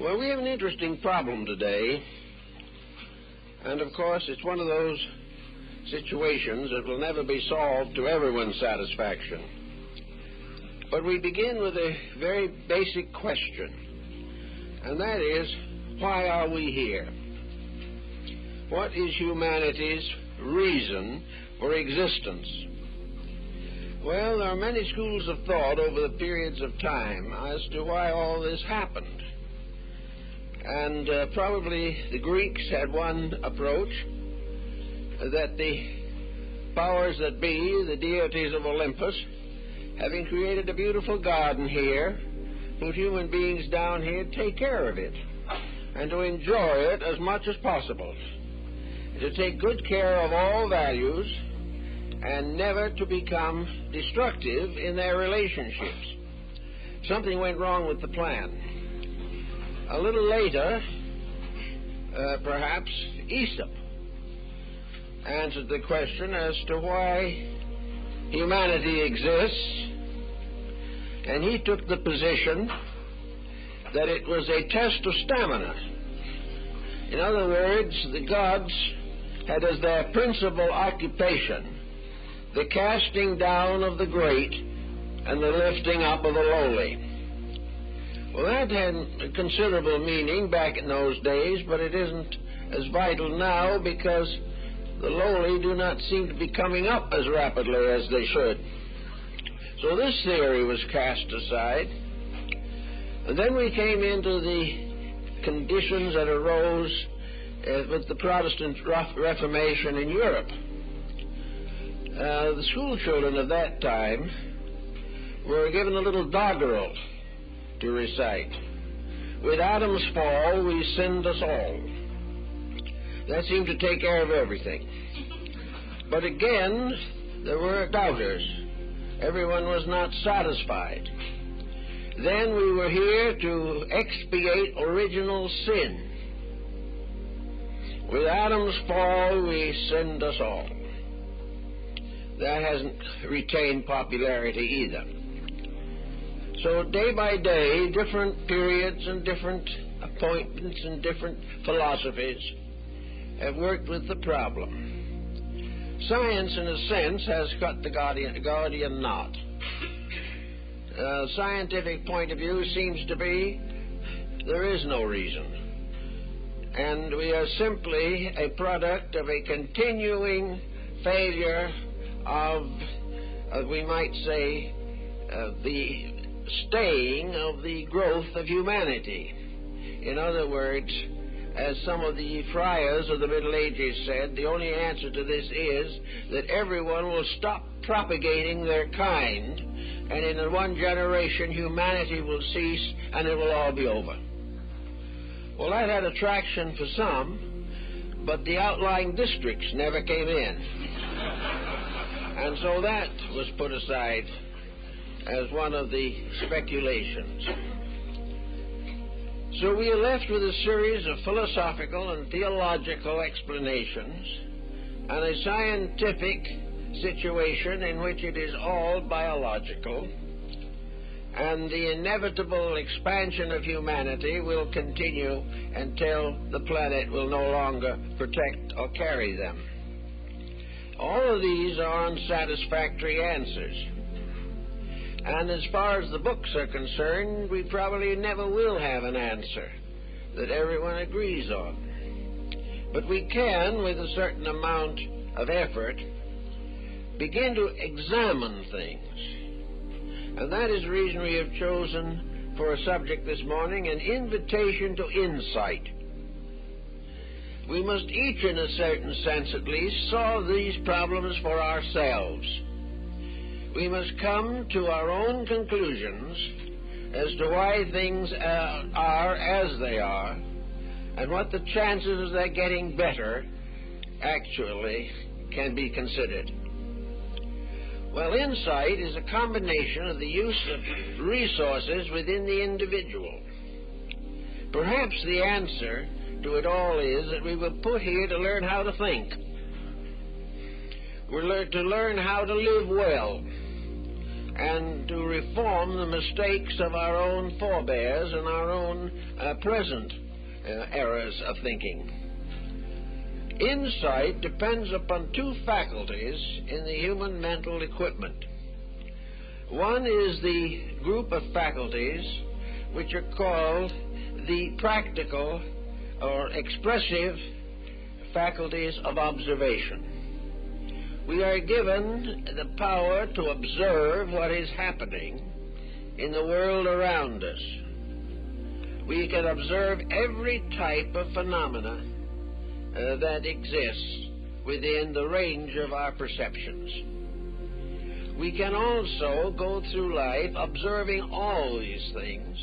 Well, we have an interesting problem today, and of course it's one of those situations that will never be solved to everyone's satisfaction. But we begin with a very basic question, and that is, why are we here? What is humanity's reason for existence? Well, there are many schools of thought over the periods of time as to why all this happened. And probably the Greeks had one approach, that the powers that be, the deities of Olympus, having created a beautiful garden here, put human beings down here to take care of it and to enjoy it as much as possible, to take good care of all values and never to become destructive in their relationships. Something went wrong with the plan. A little later, perhaps Aesop answered the question as to why humanity exists, and he took the position that it was a test of stamina. In other words, the gods had as their principal occupation the casting down of the great and the lifting up of the lowly. Well, that had a considerable meaning back in those days, but it isn't as vital now because the lowly do not seem to be coming up as rapidly as they should. So this theory was cast aside. And then we came into the conditions that arose with the Protestant Reformation in Europe. The school children of that time were given a little doggerel to recite. With Adam's fall, we sinned us all. That seemed to take care of everything. But again, there were doubters. Everyone was not satisfied. Then we were here to expiate original sin. With Adam's fall, we sinned us all. That hasn't retained popularity either. So day by day, different periods and different appointments and different philosophies have worked with the problem. Science, in a sense, has cut the Gordian knot. Scientific point of view seems to be there is no reason. And we are simply a product of a continuing failure of we might say, the staying of the growth of humanity. In other words, as some of the friars of the Middle Ages said, the only answer to this is that everyone will stop propagating their kind, and in one generation humanity will cease and it will all be over. Well, that had attraction for some, but the outlying districts never came in. And so that was put aside as one of the speculations. So we are left with a series of philosophical and theological explanations and a scientific situation in which it is all biological, and the inevitable expansion of humanity will continue until the planet will no longer protect or carry them. All of these are unsatisfactory answers. And as far as the books are concerned, we probably never will have an answer that everyone agrees on. But we can, with a certain amount of effort, begin to examine things. And that is the reason we have chosen for a subject this morning, an invitation to insight. We must each, in a certain sense at least, solve these problems for ourselves. We must come to our own conclusions as to why things are as they are, and what the chances of their getting better actually can be considered. Well, insight is a combination of the use of resources within the individual. Perhaps the answer to it all is that we were put here to learn how to think. We're to learn how to live well. and to reform the mistakes of our own forebears and our own present errors of thinking. Insight depends upon two faculties in the human mental equipment. One is the group of faculties which are called the practical or expressive faculties of observation. We are given the power to observe what is happening in the world around us. We can observe every type of phenomena that exists within the range of our perceptions. We can also go through life observing all these things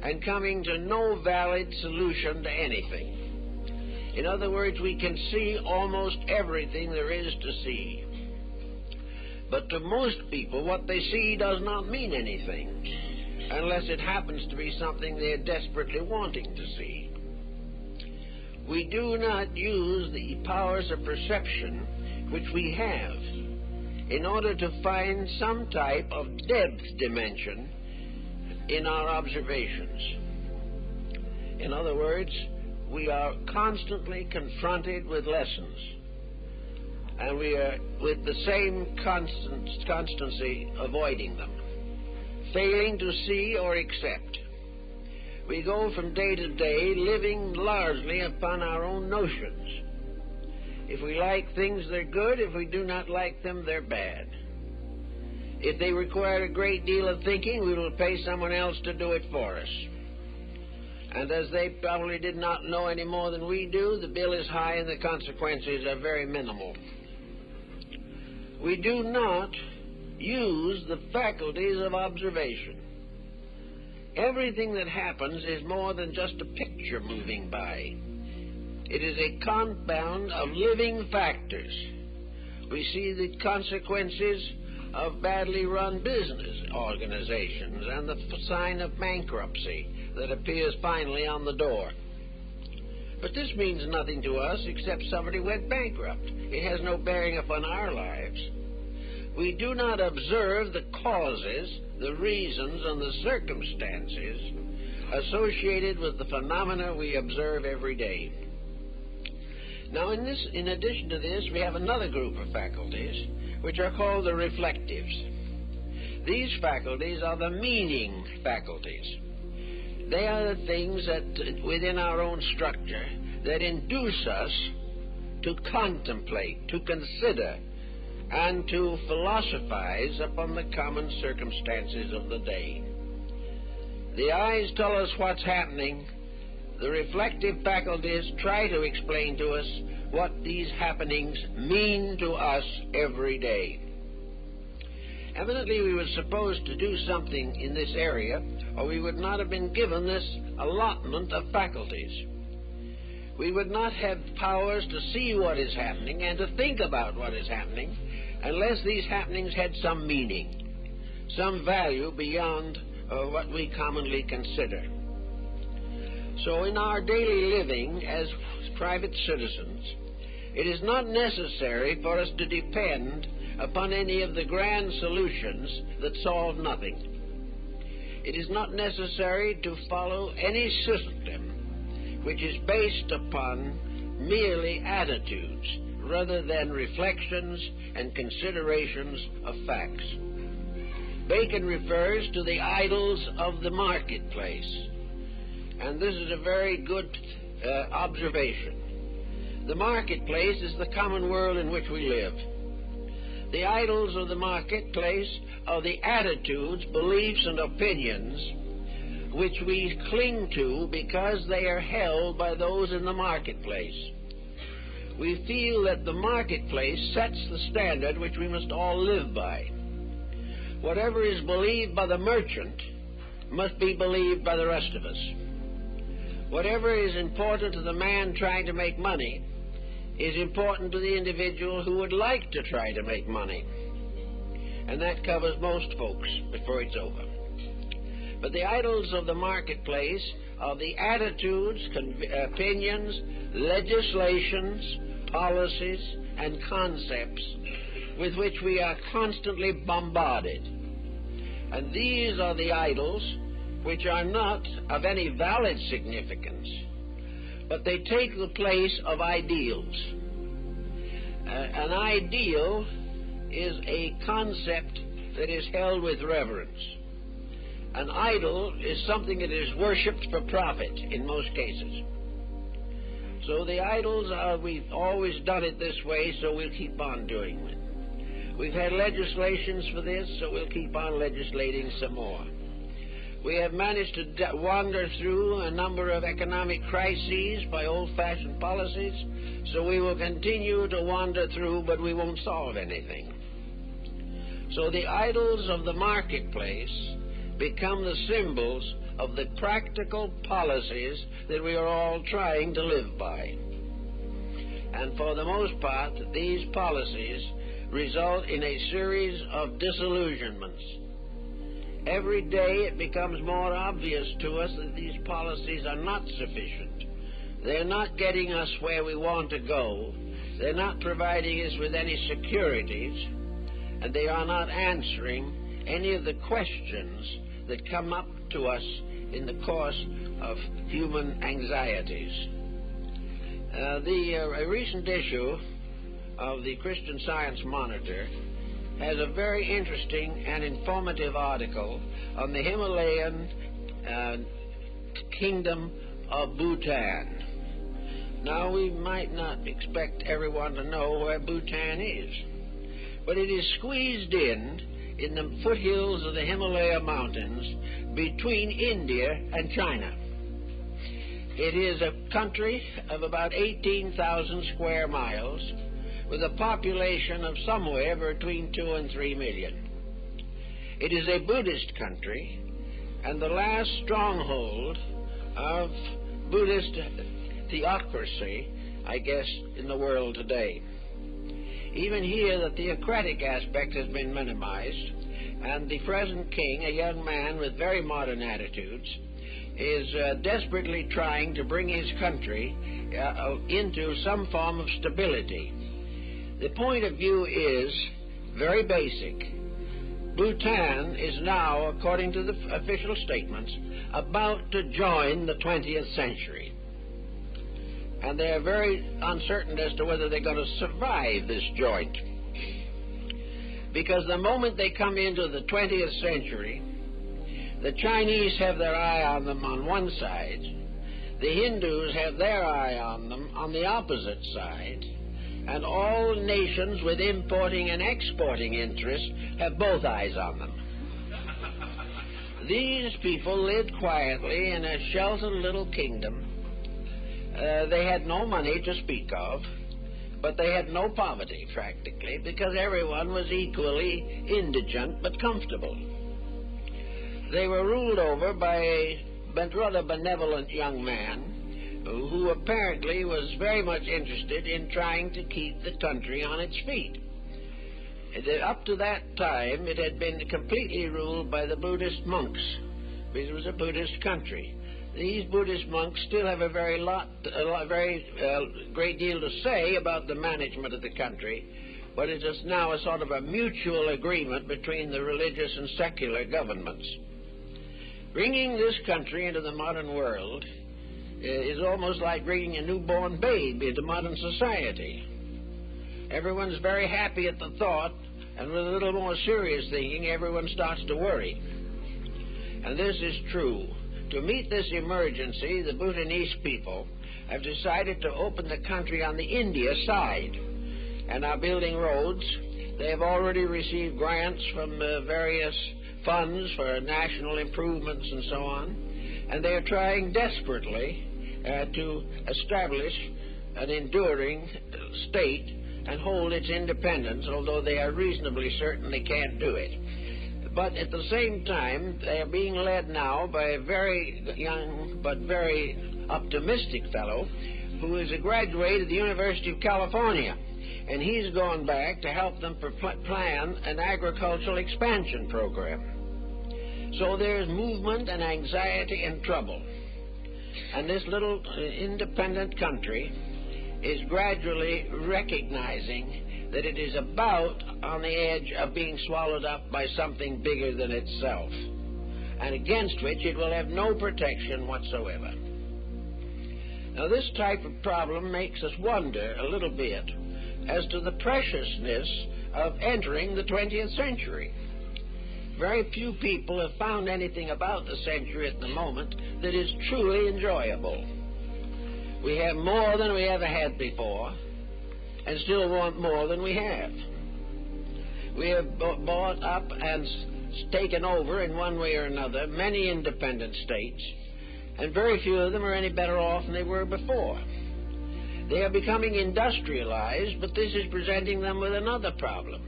and coming to no valid solution to anything. In other words, we can see almost everything there is to see. But to most people, what they see does not mean anything, unless it happens to be something they're desperately wanting to see. We do not use the powers of perception which we have in order to find some type of depth dimension in our observations. In other words, we are constantly confronted with lessons, and we are with the same constancy avoiding them, failing to see or accept. We go from day to day living largely upon our own notions. If we like things, they're good. If we do not like them, they're bad. If they require a great deal of thinking, we will pay someone else to do it for us. And as they probably did not know any more than we do, the bill is high and the consequences are very minimal. We do not use the faculties of observation. Everything that happens is more than just a picture moving by. It is a compound of living factors. We see the consequences of badly run business organizations and the sign of bankruptcy that appears finally on the door. But this means nothing to us except somebody went bankrupt. It has no bearing upon our lives. We do not observe the causes, the reasons, and the circumstances associated with the phenomena we observe every day. Now, in addition to this, we have another group of faculties, which are called the reflectives. These faculties are the meaning faculties. They are the things that, within our own structure, that induce us to contemplate, to consider, and to philosophize upon the common circumstances of the day. The eyes tell us what's happening. The reflective faculties try to explain to us what these happenings mean to us every day. Evidently, we were supposed to do something in this area, or we would not have been given this allotment of faculties. We would not have powers to see what is happening and to think about what is happening unless these happenings had some meaning, some value beyond what we commonly consider. So in our daily living as private citizens, it is not necessary for us to depend upon any of the grand solutions that solve nothing. It is not necessary to follow any system which is based upon merely attitudes rather than reflections and considerations of facts. Bacon refers to the idols of the marketplace, and this is a very good observation. The marketplace is the common world in which we live. The idols of the marketplace are the attitudes, beliefs, and opinions which we cling to because they are held by those in the marketplace. We feel that the marketplace sets the standard which we must all live by. Whatever is believed by the merchant must be believed by the rest of us. Whatever is important to the man trying to make money is important to the individual who would like to try to make money. And that covers most folks before it's over. But the idols of the marketplace are the attitudes, opinions, legislations, policies, and concepts with which we are constantly bombarded. And these are the idols which are not of any valid significance, but they take the place of ideals. An ideal is a concept that is held with reverence. An idol is something that is worshipped for profit in most cases. So the idols are, we've always done it this way, so we'll keep on doing it. We've had legislations for this, so we'll keep on legislating some more. We have managed to wander through a number of economic crises by old-fashioned policies, so we will continue to wander through, but we won't solve anything. So the idols of the marketplace become the symbols of the practical policies that we are all trying to live by. And for the most part, these policies result in a series of disillusionments. Every day it becomes more obvious to us that these policies are not sufficient. They're not getting us where we want to go. They're not providing us with any securities, and they are not answering any of the questions that come up to us in the course of human anxieties. A recent issue of the Christian Science Monitor has a very interesting and informative article on the Himalayan kingdom of Bhutan. Now, we might not expect everyone to know where Bhutan is, but it is squeezed in the foothills of the Himalaya mountains between India and China. It is a country of about 18,000 square miles with a population of somewhere between 2 and 3 million. It is a Buddhist country and the last stronghold of Buddhist theocracy, I guess, in the world today. Even here, the theocratic aspect has been minimized, and the present king, a young man with very modern attitudes, is desperately trying to bring his country into some form of stability. The point of view is very basic. Bhutan is now, according to the official statements, about to join the 20th century. And they're very uncertain as to whether they're going to survive this joint. Because the moment they come into the 20th century, the Chinese have their eye on them on one side, the Hindus have their eye on them on the opposite side, and all nations with importing and exporting interests have both eyes on them. These people lived quietly in a sheltered little kingdom. They had no money to speak of, but they had no poverty, practically, because everyone was equally indigent but comfortable. They were ruled over by a rather benevolent young man who apparently was very much interested in trying to keep the country on its feet. Up to that time, it had been completely ruled by the Buddhist monks, because it was a Buddhist country. These Buddhist monks still have a very great deal to say about the management of the country, but it is now a sort of a mutual agreement between the religious and secular governments. Bringing this country into the modern world is almost like bringing a newborn babe into modern society. Everyone's very happy at the thought, and with a little more serious thinking, everyone starts to worry. And this is true. To meet this emergency, the Bhutanese people have decided to open the country on the India side and are building roads. They have already received grants from various funds for national improvements and so on, and they are trying desperately to establish an enduring state and hold its independence, although they are reasonably certain they can't do it. But at the same time, they are being led now by a very young but very optimistic fellow who is a graduate of the University of California. And he's gone back to help them plan an agricultural expansion program. So there's movement and anxiety and trouble. And this little independent country is gradually recognizing that it is about on the edge of being swallowed up by something bigger than itself, and against which it will have no protection whatsoever. Now, this type of problem makes us wonder a little bit as to the preciousness of entering the 20th century. Very few people have found anything about the century at the moment that is truly enjoyable. We have more than we ever had before, and still want more than we have. We have bought up and taken over in one way or another many independent states, and very few of them are any better off than they were before. They are becoming industrialized, but this is presenting them with another problem.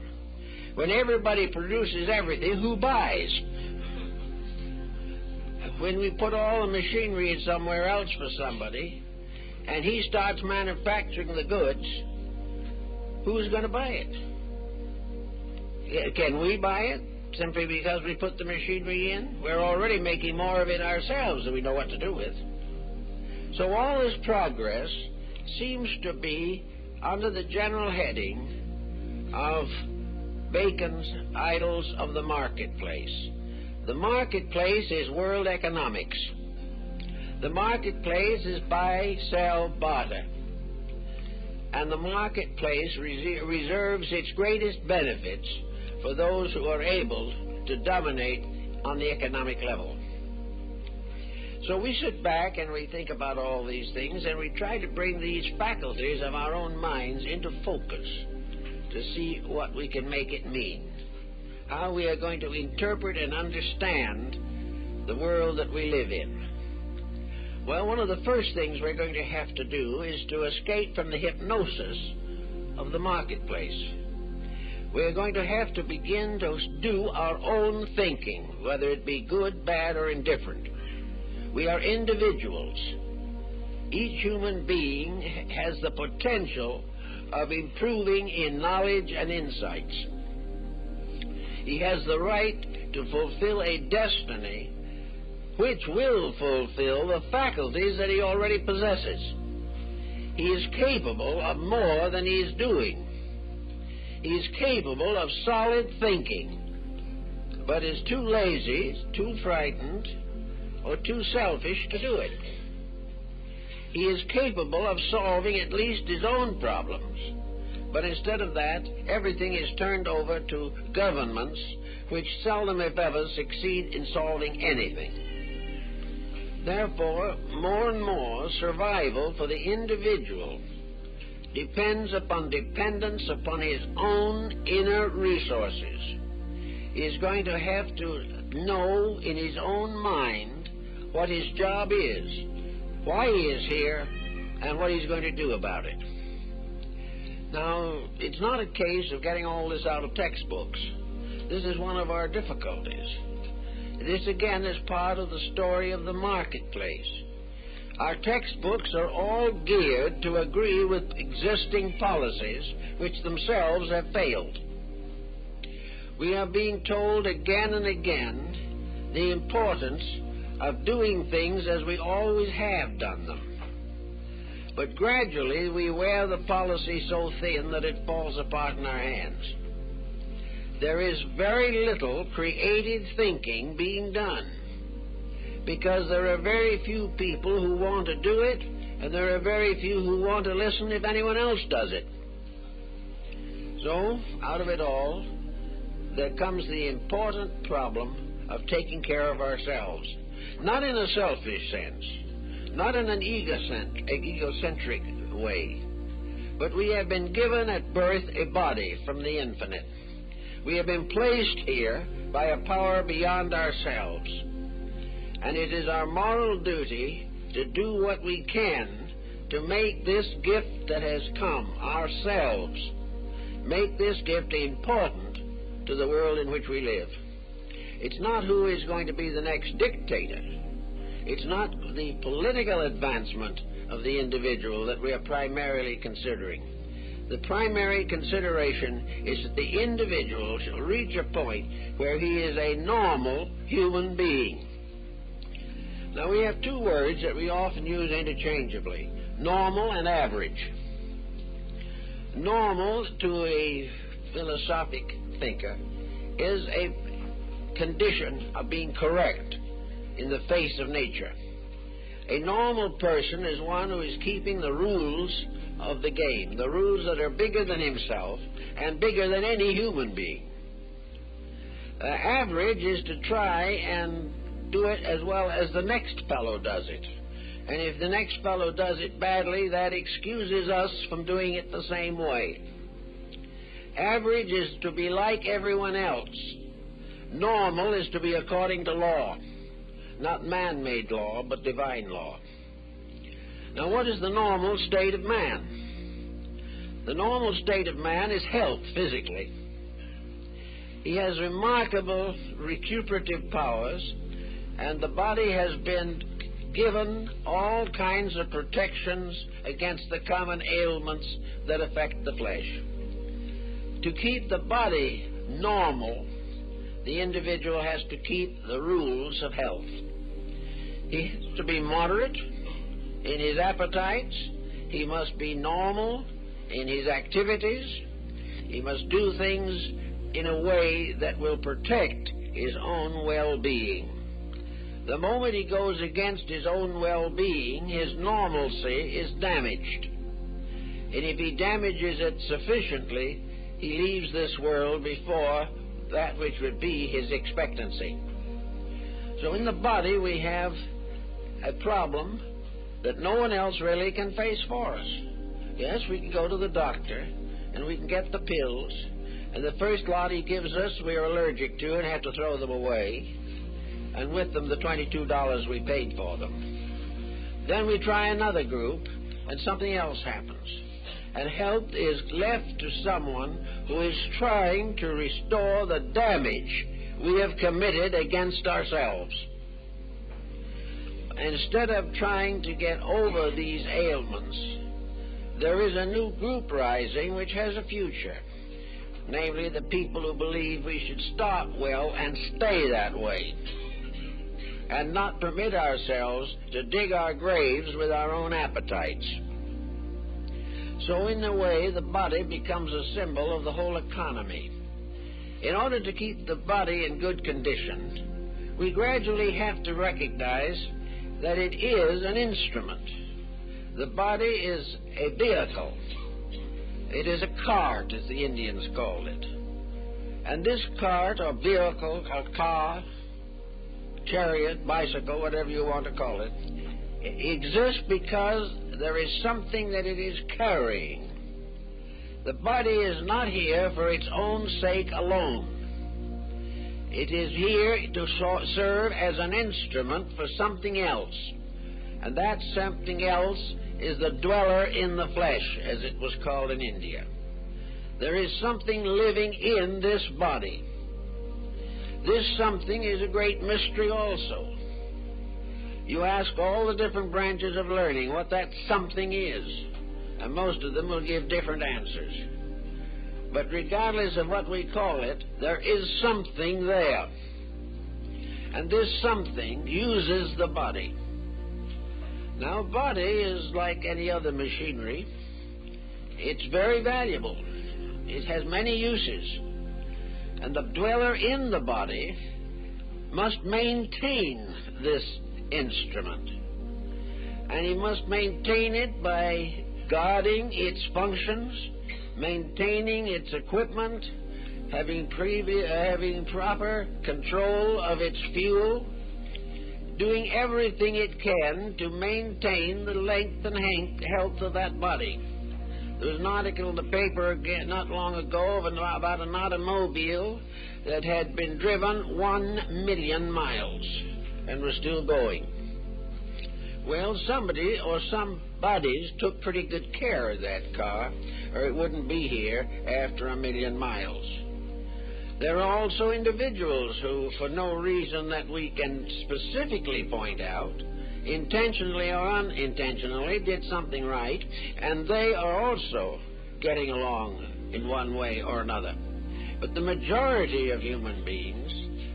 When everybody produces everything, who buys? When we put all the machinery in somewhere else for somebody, and he starts manufacturing the goods, who's going to buy it? Can we buy it simply because we put the machinery in? We're already making more of it ourselves than we know what to do with. So all this progress seems to be under the general heading of Bacon's Idols of the Marketplace. The marketplace is world economics. The marketplace is buy, sell, barter. And the marketplace reserves its greatest benefits for those who are able to dominate on the economic level. So we sit back and we think about all these things, and we try to bring these faculties of our own minds into focus to see what we can make it mean, how we are going to interpret and understand the world that we live in. Well, one of the first things we're going to have to do is to escape from the hypnosis of the marketplace. We're going to have to begin to do our own thinking, whether it be good, bad, or indifferent. We are individuals. Each human being has the potential of improving in knowledge and insights. He has the right to fulfill a destiny which will fulfill the faculties that he already possesses. He is capable of more than he is doing. He is capable of solid thinking, but is too lazy, too frightened, or too selfish to do it. He is capable of solving at least his own problems, but instead of that, everything is turned over to governments which seldom, if ever, succeed in solving anything. Therefore, more and more survival for the individual depends upon dependence upon his own inner resources. He is going to have to know in his own mind what his job is, why he is here, and what he's going to do about it. Now, it's not a case of getting all this out of textbooks. This is one of our difficulties. This, again, is part of the story of the marketplace. Our textbooks are all geared to agree with existing policies which themselves have failed. We are being told again and again the importance of doing things as we always have done them. But gradually we wear the policy so thin that it falls apart in our hands. There is very little creative thinking being done, because there are very few people who want to do it, and there are very few who want to listen if anyone else does it. So, out of it all, there comes the important problem of taking care of ourselves. Not in a selfish sense, not in an egocentric way, but we have been given at birth a body from the infinite. We have been placed here by a power beyond ourselves, and it is our moral duty to do what we can to make this gift that has come, ourselves, make this gift important to the world in which we live. It's not who is going to be the next dictator. It's not the political advancement of the individual that we are primarily considering. The primary consideration is that the individual shall reach a point where he is a normal human being. Now, we have two words that we often use interchangeably: normal and average. Normal to a philosophic thinker is a condition of being correct in the face of nature. A normal person is one who is keeping the rules of the game, the rules that are bigger than himself and bigger than any human being. Average is to try and do it as well as the next fellow does it. And if the next fellow does it badly, that excuses us from doing it the same way. Average is to be like everyone else. Normal is to be according to law. Not man-made law, but divine law. Now, what is the normal state of man? The normal state of man is health, physically. He has remarkable recuperative powers, and the body has been given all kinds of protections against the common ailments that affect the flesh. To keep the body normal, the individual has to keep the rules of health. He has to be moderate in his appetites. He must be normal in his activities. He must do things in a way that will protect his own well-being. The moment he goes against his own well-being, his normalcy is damaged. And if he damages it sufficiently, he leaves this world before that which would be his expectancy. So in the body we have a problem that no one else really can face for us. Yes, we can go to the doctor and we can get the pills, and the first lot he gives us we are allergic to and have to throw them away, and with them the $22 we paid for them. Then we try another group and something else happens, and help is left to someone who is trying to restore the damage we have committed against ourselves. Instead of trying to get over these ailments, there is a new group rising which has a future, namely the people who believe we should start well and stay that way, and not permit ourselves to dig our graves with our own appetites. So in a way, the body becomes a symbol of the whole economy. In order to keep the body in good condition, we gradually have to recognize that it is an instrument. The body is a vehicle. It is a cart, as the Indians called it. And this cart or vehicle or car, chariot, bicycle, whatever you want to call it, exists because there is something that it is carrying. The body is not here for its own sake alone. It is here to serve as an instrument for something else. And that something else is the dweller in the flesh, as it was called in India. There is something living in this body. This something is a great mystery also. You ask all the different branches of learning what that something is, and most of them will give different answers. But regardless of what we call it, there is something there. And this something uses the body. Now, body is like any other machinery. It's very valuable. It has many uses. And the dweller in the body must maintain this instrument. And he must maintain it by guarding its functions, maintaining its equipment, having proper control of its fuel, doing everything it can to maintain the length and health of that body. There was an article in the paper not long ago about an automobile that had been driven 1 million miles and was still going. Well, somebody or some bodies took pretty good care of that car, or it wouldn't be here after 1 million miles. There are also individuals who, for no reason that we can specifically point out, intentionally or unintentionally did something right, and they are also getting along in one way or another. But the majority of human beings,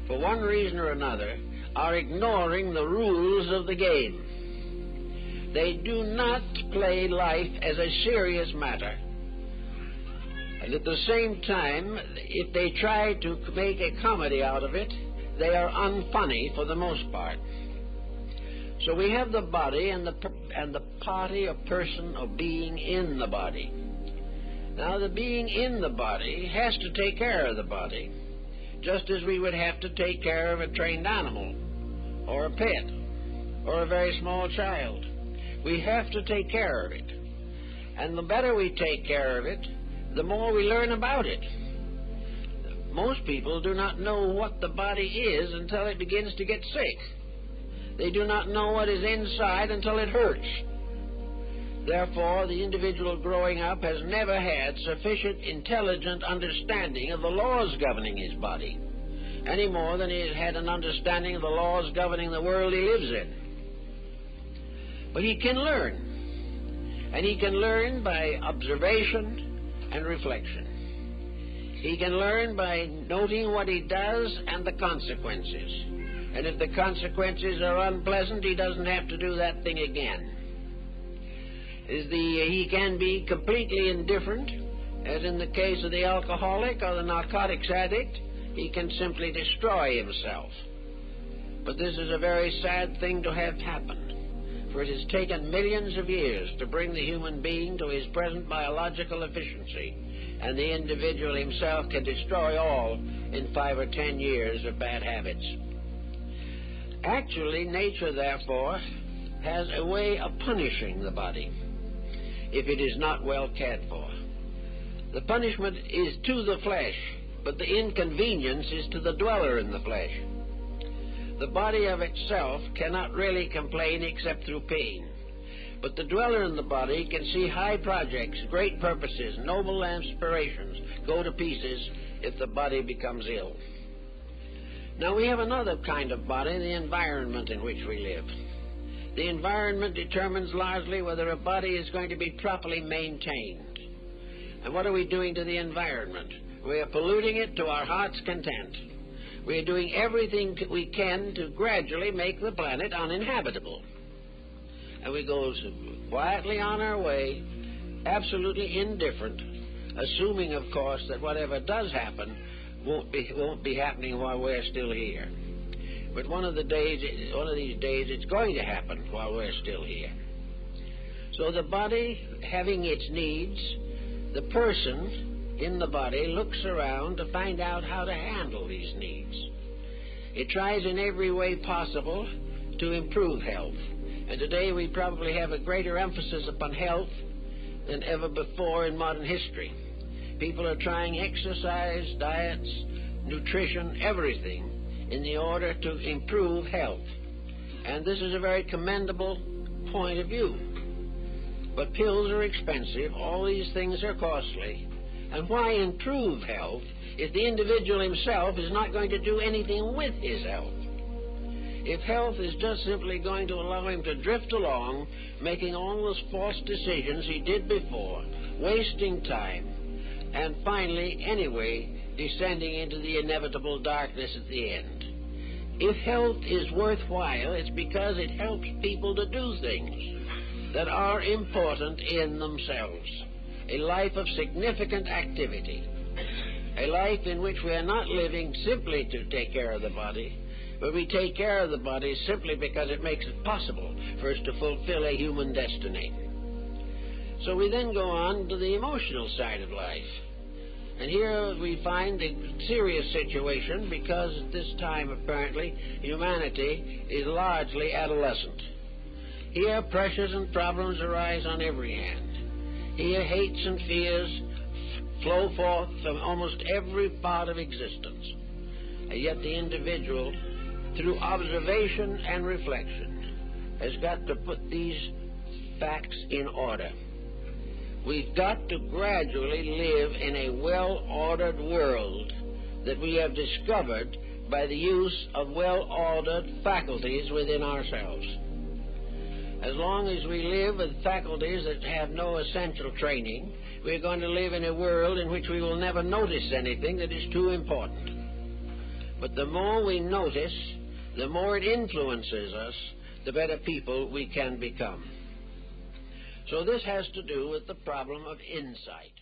for one reason or another, are ignoring the rules of the game. They do not play life as a serious matter. And at the same time, if they try to make a comedy out of it, they are unfunny for the most part. So we have the body and the party or person or being in the body. Now, the being in the body has to take care of the body, just as we would have to take care of a trained animal or a pet or a very small child. We have to take care of it. And the better we take care of it, the more we learn about it. Most people do not know what the body is until it begins to get sick. They do not know what is inside until it hurts. Therefore, the individual growing up has never had sufficient intelligent understanding of the laws governing his body, any more than he has had an understanding of the laws governing the world he lives in. But he can learn, and he can learn by observation and reflection. He can learn by noting what he does and the consequences. And if the consequences are unpleasant, he doesn't have to do that thing again. He can be completely indifferent, as in the case of the alcoholic or the narcotics addict. He can simply destroy himself. But this is a very sad thing to have happen, for it has taken millions of years to bring the human being to his present biological efficiency, and the individual himself can destroy all in 5 or 10 years of bad habits. Actually, nature, therefore, has a way of punishing the body if it is not well cared for. The punishment is to the flesh, but the inconvenience is to the dweller in the flesh. The body of itself cannot really complain except through pain, but the dweller in the body can see high projects, great purposes, noble aspirations go to pieces if the body becomes ill. Now, we have another kind of body, the environment in which we live. The environment determines largely whether a body is going to be properly maintained. And what are we doing to the environment? We are polluting it to our heart's content. We are doing everything we can to gradually make the planet uninhabitable. And we go quietly on our way, absolutely indifferent, assuming, of course, that whatever does happen won't be happening while we're still here. But one of these days, it's going to happen while we're still here. So the body having its needs, the person in the body looks around to find out how to handle these needs. It tries in every way possible to improve health. And today we probably have a greater emphasis upon health than ever before in modern history. People are trying exercise, diets, nutrition, everything in the order to improve health. And this is a very commendable point of view. But pills are expensive, all these things are costly. And why improve health if the individual himself is not going to do anything with his health? If health is just simply going to allow him to drift along, making all those false decisions he did before, wasting time, and finally, anyway, descending into the inevitable darkness at the end. If health is worthwhile, it's because it helps people to do things that are important in themselves. A life of significant activity. A life in which we are not living simply to take care of the body, but we take care of the body simply because it makes it possible for us to fulfill a human destiny. So we then go on to the emotional side of life. And here we find a serious situation because at this time, apparently, humanity is largely adolescent. Here pressures and problems arise on every hand. Here hates and fears flow forth from almost every part of existence. And yet the individual, through observation and reflection, has got to put these facts in order. We've got to gradually live in a well-ordered world that we have discovered by the use of well-ordered faculties within ourselves. As long as we live with faculties that have no essential training, we're going to live in a world in which we will never notice anything that is too important. But the more we notice, the more it influences us, the better people we can become. So this has to do with the problem of insight.